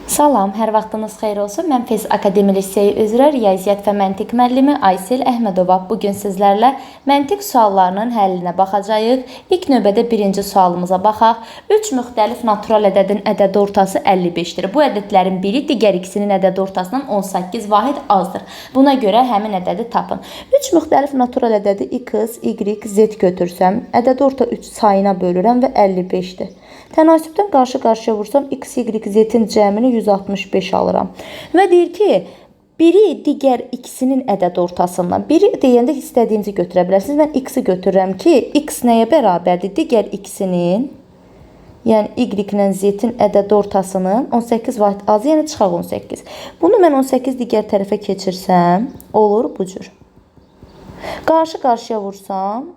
Salam, hər vaxtınız xeyir olsun. Mən Fez Akademi Liseyi üzrə Riyaziyyat və Məntiq müəllimi Aysel Əhmədova. Bugün sizlərlə məntiq suallarının həllinə baxacağıq. İlk növbədə birinci sualımıza baxaq. 3 müxtəlif natural ədədin ədəd ortası 55-dir. Bu ədədlərin biri digər ikisinin ədəd ortasından 18 vahid azdır. Buna görə həmin ədədi tapın. 3 müxtəlif natural ədədi x, y, z götürsəm, ədəd orta 3 sayına bölürəm və 55-dir. Tənasübdən qarşı-qarşıya vursam x, y, z-in cəmini 165 alıram. Və deyir ki, biri digər ikisinin ədəd ortasından. Biri deyəndə istədiyinizi götürə bilərsiniz. Mən x-i götürürəm ki, x nəyə bərabərdir? Digər ikisinin, yəni y ilə z-in ədəd ortasının 18 vahid azı, yəni çıxaq 18. Bunu mən 18 digər tərəfə keçirsəm, olur bu cür. Qarşı-qarşıya vursam,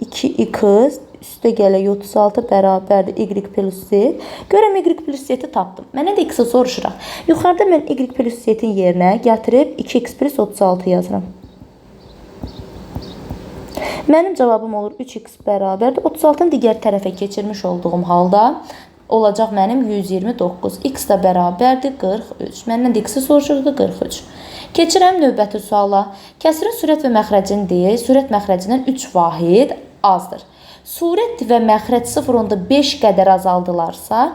2x üstə gələk 36 bərabərdir y plus z. Görəm y plus z-i tapdım. Mənə də x-i soruşuraq. Yuxarıda mən y plus z-in yerinə gətirib 2x plus 36 yazıram. Mənim cavabım olur 3x bərabərdir. 36-ın digər tərəfə keçirmiş olduğum halda olacaq mənim 129. X da bərabərdir 43. Məndən də x-i soruşurdu 43. Keçirəm növbəti suala. Kəsirin sürət və məxrəcindir. Sürət məxrəcindən 3 vahid azdır. Surət və məxrəc 0.5 qədər azaldılarsa,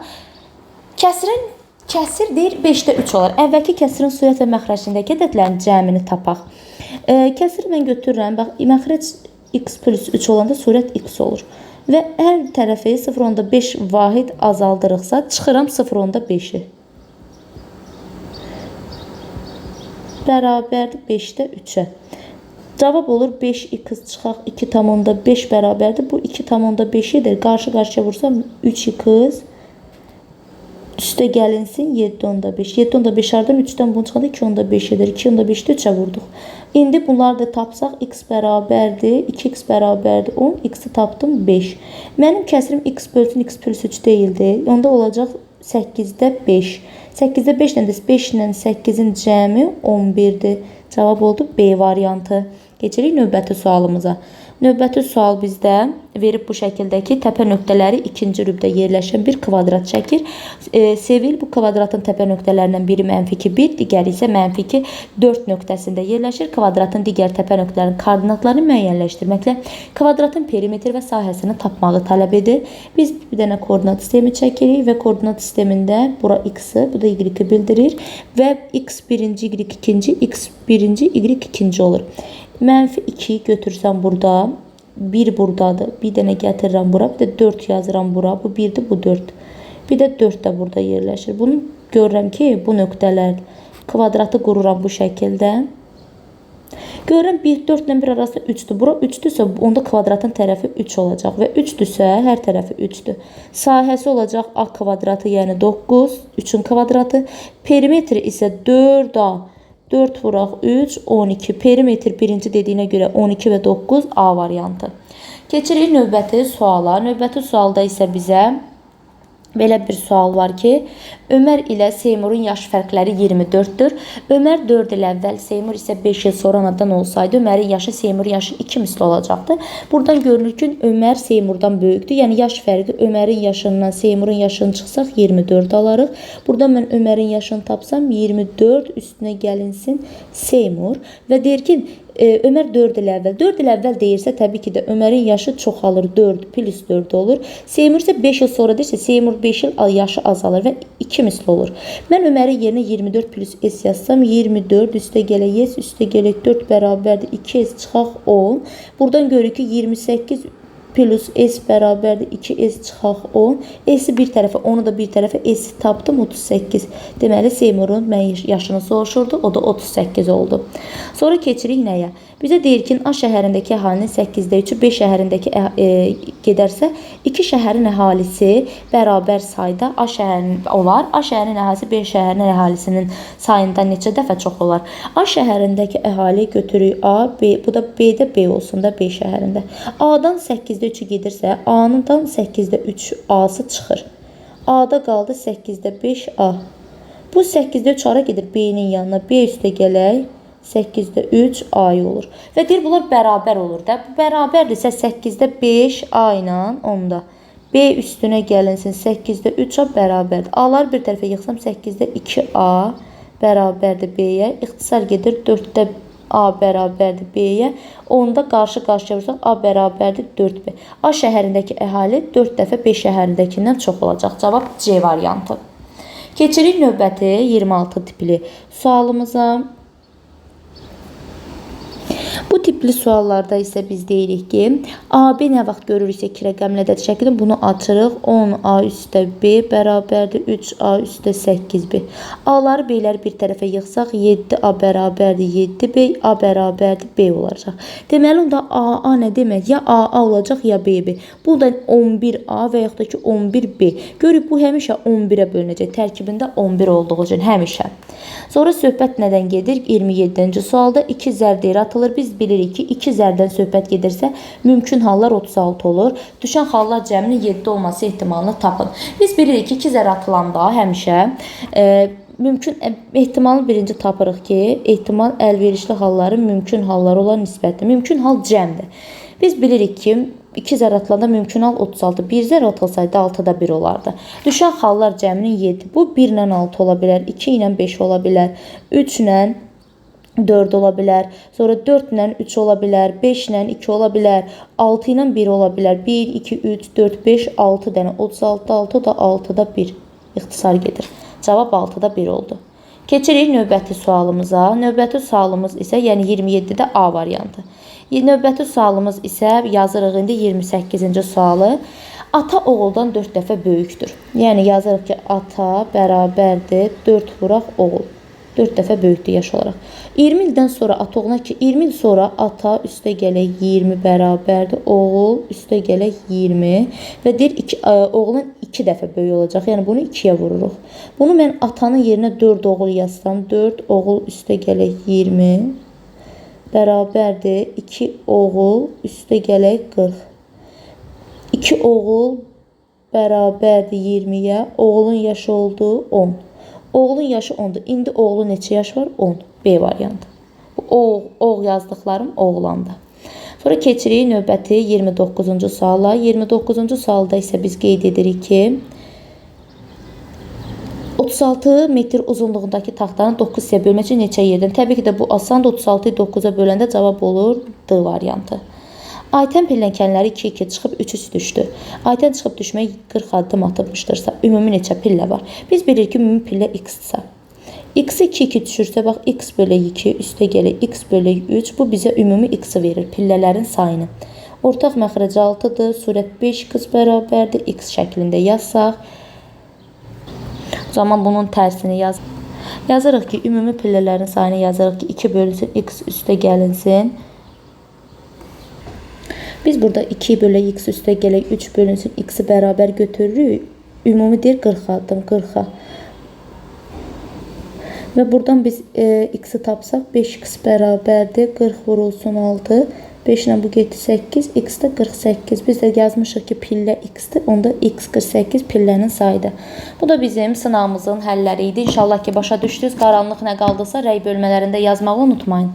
kəsir deyir 5-də 3 olar. Əvvəlki kəsirin surət və məxrəcindəki ədədlərin cəmini tapaq. Kəsiri mən götürürəm. Bax, məxrəc x plus 3 olanda surət x olur. Və hər tərəfi 0.5 vahid azaldırıqsa, çıxıram 0.5-i. Bərabərdir 5-də 3-ə. Cavab olur 5x çıxaq 2,5 bərabərdir. Bu 2,5-dir. Qarşı-qarşıya vursam 3x üstə gəlinsin 7,5. 7,5 hardan 3-dən bunu çıxanda 2,5-dir. 2,5-də 3-ə vurduq. İndi bunları da tapsaq x bərabərdir. 2x bərabərdir 10. X-i tapdım 5. Mənim kəsirim x bölsün x plus 3 deyildi. Onda olacaq 8-də 5. 8-də 5 ilə 5 ilə 8-in cəmi 11-dir. Cavab oldu B variantı. Keçirik növbəti sualımıza. Növbəti sual bizdə verib bu şəkildə ki, təpə nöqtələri ikinci rübdə yerləşən bir kvadrat çəkir. Sevil bu kvadratın təpə nöqtələrindən biri -2, digəri isə -4 nöqtəsində yerləşir. Kvadratın digər təpə nöqtələrinin koordinatlarını müəyyənləşdirməklə kvadratın perimetr və sahəsini tapmağı tələb edir. Biz bir dənə koordinat sistemi çəkirik və koordinat sistemində bura x-i, bu da y-i bildirir və x birinci, y ikinci, x birinci, y ikinci olur. -2 götürsəm burada, 1 buradadır. Bir dənə gətirirəm bura, bir də 4 yazıram bura. Bu 1-dir, bu 4. Bir də 4 də burada yerləşir. Bunu görürəm ki, bu nöqtələr kvadratı qururam bu şəkildə. Görürəm 1, 4 ilə 1 arasında 3-dür. Bura 3-dürsə, onda kvadratın tərəfi 3 olacaq və 3-dürsə, hər tərəfi 3-dür. Sahəsi olacaq a kvadratı, yəni 9, 3-ün kvadratı. Perimetri isə 4a. 4 vuraq 3, 12. Perimetr birinci dediyinə görə 12 və 9 A variantı. Keçirik növbəti suala. Növbəti sualda isə bizə belə bir sual var ki, Ömər ilə Seymurun yaş fərqləri 24-dür. Ömər 4 il əvvəl, Seymur isə 5 il sonra anadan olsaydı, Ömərin yaşı Seymurun yaşı 2 misli olacaqdı. Buradan görünür ki, Ömər Seymurdan böyükdür. Yəni, yaş fərqi Ömərin yaşından Seymurun yaşını çıxsaq 24 alarıq. Buradan mən Ömərin yaşını tapsam 24 üstünə gəlinsin Seymur və deyir ki, Ömər 4 il əvvəl. 4 il əvvəl deyirsə, təbii ki də Ömərin yaşı çoxalır. 4 plus 4 olur. Seymur isə 5 il sonra deyirsə, Seymur 5 il yaşı azalır və 2 misli olur. Mən Ömərin yerinə 24 plus s yazsam, 24 üstə gələk s, üstə gələk 4 bərabərdir 2s çıxaq 10. Buradan görürük ki, 28 plus s bərabərdir 2s çıxaq 10. S-i bir tərəfə, onu da bir tərəfə, s-i tapdım 38. Deməli, Seymurun mən yaşını soruşurdu, o da 38 oldu. Sonra keçirik nəyə? Bizə deyir ki, A şəhərindəki əhalinin 8-də 3-ü, B şəhərindəki gedərsə, 2 şəhərin əhalisi bərabər sayda A şəhərinin olar. A şəhərinin əhalisi B şəhərinin əhalisinin sayından neçə dəfə çox olar? A şəhərindəki əhali götürük A, B, bu da B-də B olsun da B şəhərində. A-dan 8-də 3-ü gedirsə, A-dan 8-də 3 A-sı çıxır. A-da qaldı 8-də 5 A. Bu 8-də 3 ara gedir B-nin yanına. B üstə gələk. 8-də 3 A olur. Və deyir, bunlar bərabər olur da. Bu bərabərdirsə 8-də 5 A ilə 10-da. B üstünə gəlinsin 8-də 3A bərabərdir. A-ları bir tərəfə yıxsam 8-də 2A bərabərdir B-yə. İxtisar gedir 4-də A bərabərdir B-yə. 10-da qarşı-qarşıya vursaq A bərabərdir 4B. A şəhərindəki əhali 4 dəfə B şəhərindəkindən çox olacaq. Cavab C variantı. Keçirik növbəti 26 tipli sualımıza. Bu tipli suallarda isə biz deyirik ki, AB nə vaxt görürüksə 2 rəqəmli ədəd şəklində bunu açırıq. 10A üstə B bərabərdir 3A üstə 8B. A-ları B-ləri bir tərəfə yıxsaq 7A bərabərdir 7B, A bərabərdir B olacaq. Deməli, onda A nə demək? Ya A olacaq, ya BB. Bu da 11A və yaxud da ki 11B. Görürük, bu həmişə 11-ə bölünəcək. Tərkibində 11 olduğu üçün həmişə. Sonra söhbət nədən gedir? 27-ci sualda 2 zər deyir atılır. Biz bilirik ki, 2 zərdən söhbət gedirsə, mümkün hallar 36 olur. Düşən hallar cəminin 7 olması ehtimalını tapın. Biz bilirik ki, 2 zər atılanda həmişə mümkün ehtimalını birinci tapırıq ki, ehtimal əlverişli halların mümkün halları olan nisbətdir. Mümkün hal cəmdir. Biz bilirik ki, 2 zər atılanda mümkün hal 36. 1 zər atılsaydı 6-da 1 olardı. Düşən hallar cəminin 7. Bu 1 ilə 6 ola bilər, 2 ilə 5 ola bilər, 3 ilə 4 ola bilər, sonra 4 ilə 3 ola bilər, 5 ilə 2 ola bilər, 6 ilə 1 ola bilər, 1, 2, 3, 4, 5, 6 dənə, 36, 6 da 6-da 1 ixtisar gedir. Cavab 6-da 1 oldu. Keçirik növbəti sualımıza. Növbəti sualımız isə, yəni 27-də A variantı. Növbəti sualımız isə yazırıq indi 28-ci sualı. Ata oğuldan 4 dəfə böyükdür. Yəni yazırıq ki, ata bərabərdir 4 vuraq oğul. 4 dəfə böyükdür yaş olaraq. 20 ildən sonra ata oğluna ki, 20 il sonra ata üstə gələk 20 bərabərdir oğul üstə gələk 20 və deyir oğlun 2 dəfə böyük olacaq. Yəni bunu 2-yə vururuq. Bunu mən atanın yerinə 4 oğul yazsam, 4 oğul üstə gələk 20 bərabərdir 2 oğul üstə gələk 40. 2 oğul bərabərdir 20-yə. Oğulun yaşı oldu 10. Oğulun yaşı 10'dur. İndi oğlu neçə yaş var? 10. B variantı. Bu oğul yazdıqlarım oğlanda. Sonra keçirik növbəti 29-cu suala. 29-cu sualda isə biz qeyd edirik ki, 36 metr uzunluğundakı taxtanın 9 hissəyə bölməsi neçə yerdən? Təbii ki də bu asandır. 36'yı 9'a böləndə cavab olur D variantı. Aytən pilləkənləri 2-2 çıxıb 3-3 düşdü. Aytən çıxıb düşmək 40 addım atılmışdırsa, ümumi neçə pillə var? Biz bilirik ki, ümumi pillə x-dırsa. X 2-2 düşürsə, bax, x bölü 2 üstə gəlir x bölü 3. Bu bizə ümumi x-i verir, pillələrin sayını. Ortaq məxrəc 6-dır, surət 5x bərabərdir, x şəklində yazsaq. O zaman bunun tərsini yazırıq ki, ümumi pillələrin sayını yazırıq ki, 2 bölünsün, x üstə gəlinsin. Biz burada 2 bölü x üstə gələk 3 bölünsün, x-i bərabər götürürük. Ümumi deyir 40 addım, 40'a. Və buradan biz x-i tapsaq 5x bərabərdir, 40 vurulsun 6. 5 ilə bu getdi 8, x də 48. Biz də yazmışıq ki, pillə x-dir, onda x 48 pillənin sayıdır. Bu da bizim sınavımızın həlləri idi. İnşallah ki, başa düşdünüz. Qaranlıq nə qaldısa, rəy bölmələrində yazmağı unutmayın.